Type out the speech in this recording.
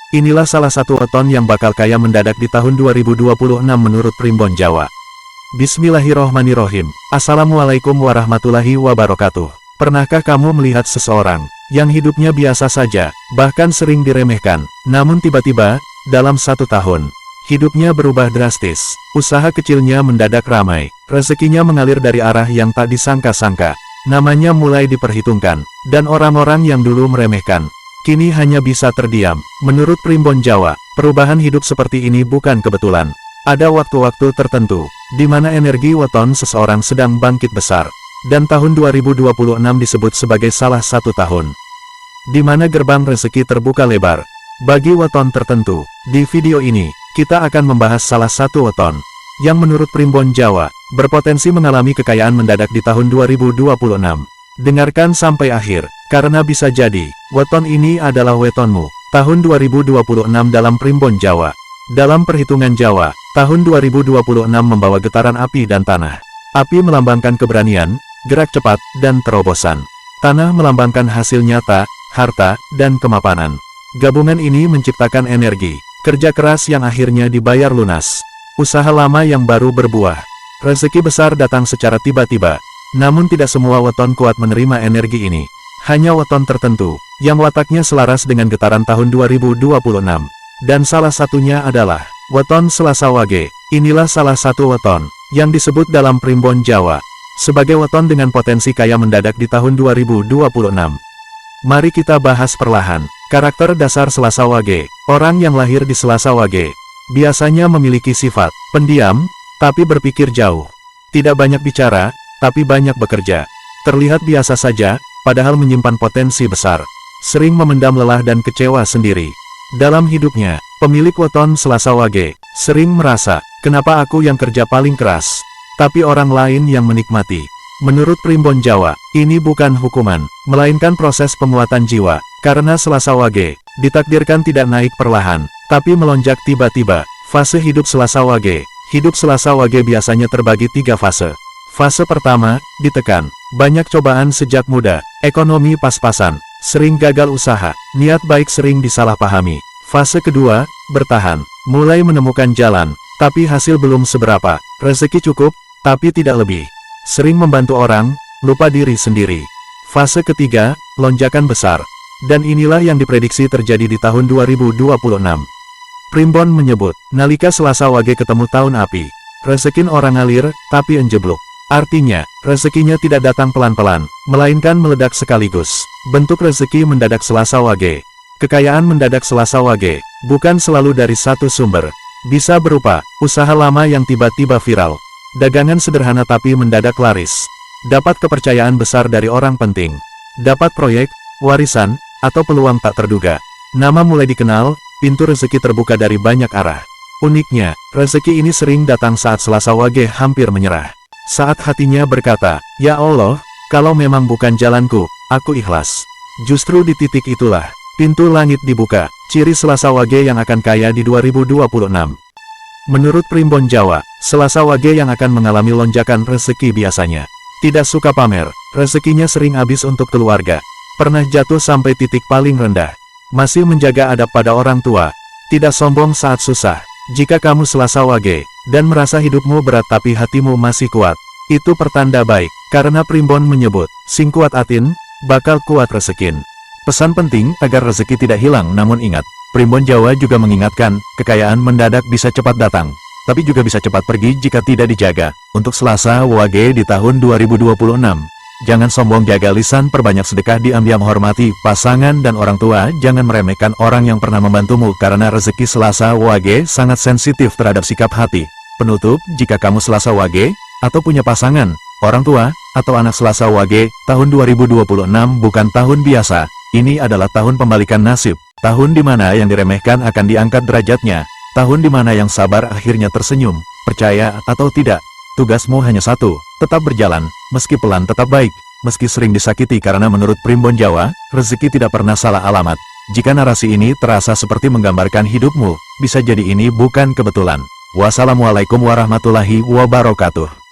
inilah salah satu weton yang bakal kaya mendadak di tahun 2026 menurut Primbon Jawa. Bismillahirrohmanirrohim. Assalamualaikum warahmatullahi wabarakatuh. Pernahkah kamu melihat seseorang yang hidupnya biasa saja, bahkan sering diremehkan, namun tiba-tiba, dalam 1 tahun, hidupnya berubah drastis, usaha kecilnya mendadak ramai, rezekinya mengalir dari arah yang tak disangka-sangka, namanya mulai diperhitungkan, dan orang-orang yang dulu meremehkan, kini hanya bisa terdiam. Menurut Primbon Jawa, perubahan hidup seperti ini bukan kebetulan. Ada waktu-waktu tertentu, di mana energi weton seseorang sedang bangkit besar, dan tahun 2026 disebut sebagai salah satu tahun di mana gerbang rezeki terbuka lebar bagi weton tertentu. Di video ini, kita akan membahas salah satu weton yang menurut Primbon Jawa berpotensi mengalami kekayaan mendadak di tahun 2026. Dengarkan sampai akhir, karena bisa jadi weton ini adalah wetonmu tahun 2026 dalam Primbon Jawa. Dalam perhitungan Jawa, tahun 2026 membawa getaran api dan tanah. Api melambangkan keberanian, gerak cepat, dan terobosan. Tanah melambangkan hasil nyata, harta, dan kemapanan. Gabungan ini menciptakan energi, kerja keras yang akhirnya dibayar lunas. Usaha lama yang baru berbuah. Rezeki besar datang secara tiba-tiba. Namun tidak semua weton kuat menerima energi ini. Hanya weton tertentu, yang wataknya selaras dengan getaran tahun 2026. Dan salah satunya adalah weton Selasa Wage. Inilah salah satu weton yang disebut dalam Primbon Jawa sebagai weton dengan potensi kaya mendadak di tahun 2026. Mari kita bahas perlahan. Karakter dasar Selasa Wage. Orang yang lahir di Selasa Wage biasanya memiliki sifat pendiam, tapi berpikir jauh. Tidak banyak bicara, tapi banyak bekerja. Terlihat biasa saja, padahal menyimpan potensi besar. Sering memendam lelah dan kecewa sendiri. Dalam hidupnya, pemilik weton Selasa Wage sering merasa, kenapa aku yang kerja paling keras, tapi orang lain yang menikmati. Menurut Primbon Jawa, ini bukan hukuman, melainkan proses penguatan jiwa, karena Selasa Wage ditakdirkan tidak naik perlahan, tapi melonjak tiba-tiba. Fase hidup Selasa Wage. Hidup Selasa Wage biasanya terbagi 3 fase. Fase pertama, ditekan, banyak cobaan sejak muda, ekonomi pas-pasan, sering gagal usaha, niat baik sering disalahpahami. Fase kedua, bertahan, mulai menemukan jalan, tapi hasil belum seberapa, rezeki cukup, tapi tidak lebih. Sering membantu orang, lupa diri sendiri. Fase ketiga, lonjakan besar. Dan inilah yang diprediksi terjadi di tahun 2026. Primbon menyebut, nalika Selasa Wage ketemu tahun api, rezekin orang ngalir, tapi enjebluk. Artinya, rezekinya tidak datang pelan-pelan, melainkan meledak sekaligus. Bentuk rezeki mendadak Selasa Wage. Kekayaan mendadak Selasa Wage bukan selalu dari satu sumber. Bisa berupa usaha lama yang tiba-tiba viral, dagangan sederhana tapi mendadak laris, dapat kepercayaan besar dari orang penting, dapat proyek, warisan, atau peluang tak terduga. Nama mulai dikenal, pintu rezeki terbuka dari banyak arah. Uniknya, rezeki ini sering datang saat Selasa Wage hampir menyerah. Saat hatinya berkata, ya Allah, kalau memang bukan jalanku, aku ikhlas. Justru di titik itulah, pintu langit dibuka, ciri Selasa Wage yang akan kaya di 2026. Menurut Primbon Jawa, Selasa Wage yang akan mengalami lonjakan rezeki biasanya tidak suka pamer, rezekinya sering habis untuk keluarga, pernah jatuh sampai titik paling rendah, masih menjaga adab pada orang tua, tidak sombong saat susah. Jika kamu Selasa Wage, dan merasa hidupmu berat tapi hatimu masih kuat, itu pertanda baik, karena Primbon menyebut, sing kuat atin, bakal kuat rezekin. Pesan penting, agar rezeki tidak hilang. Namun ingat, Primbon Jawa juga mengingatkan, kekayaan mendadak bisa cepat datang, tapi juga bisa cepat pergi jika tidak dijaga. Untuk Selasa Wage di tahun 2026, jangan sombong, jaga lisan, perbanyak sedekah, diam-diam hormati pasangan dan orang tua, jangan meremehkan orang yang pernah membantumu, karena rezeki Selasa Wage sangat sensitif terhadap sikap hati. Penutup, jika kamu Selasa Wage, atau punya pasangan, orang tua, atau anak Selasa Wage, tahun 2026 bukan tahun biasa, ini adalah tahun pembalikan nasib, tahun di mana yang diremehkan akan diangkat derajatnya, tahun di mana yang sabar akhirnya tersenyum. Percaya atau tidak, tugasmu hanya satu, tetap berjalan, meski pelan tetap baik, meski sering disakiti, karena menurut Primbon Jawa, rezeki tidak pernah salah alamat. Jika narasi ini terasa seperti menggambarkan hidupmu, bisa jadi ini bukan kebetulan. Wassalamualaikum warahmatullahi wabarakatuh.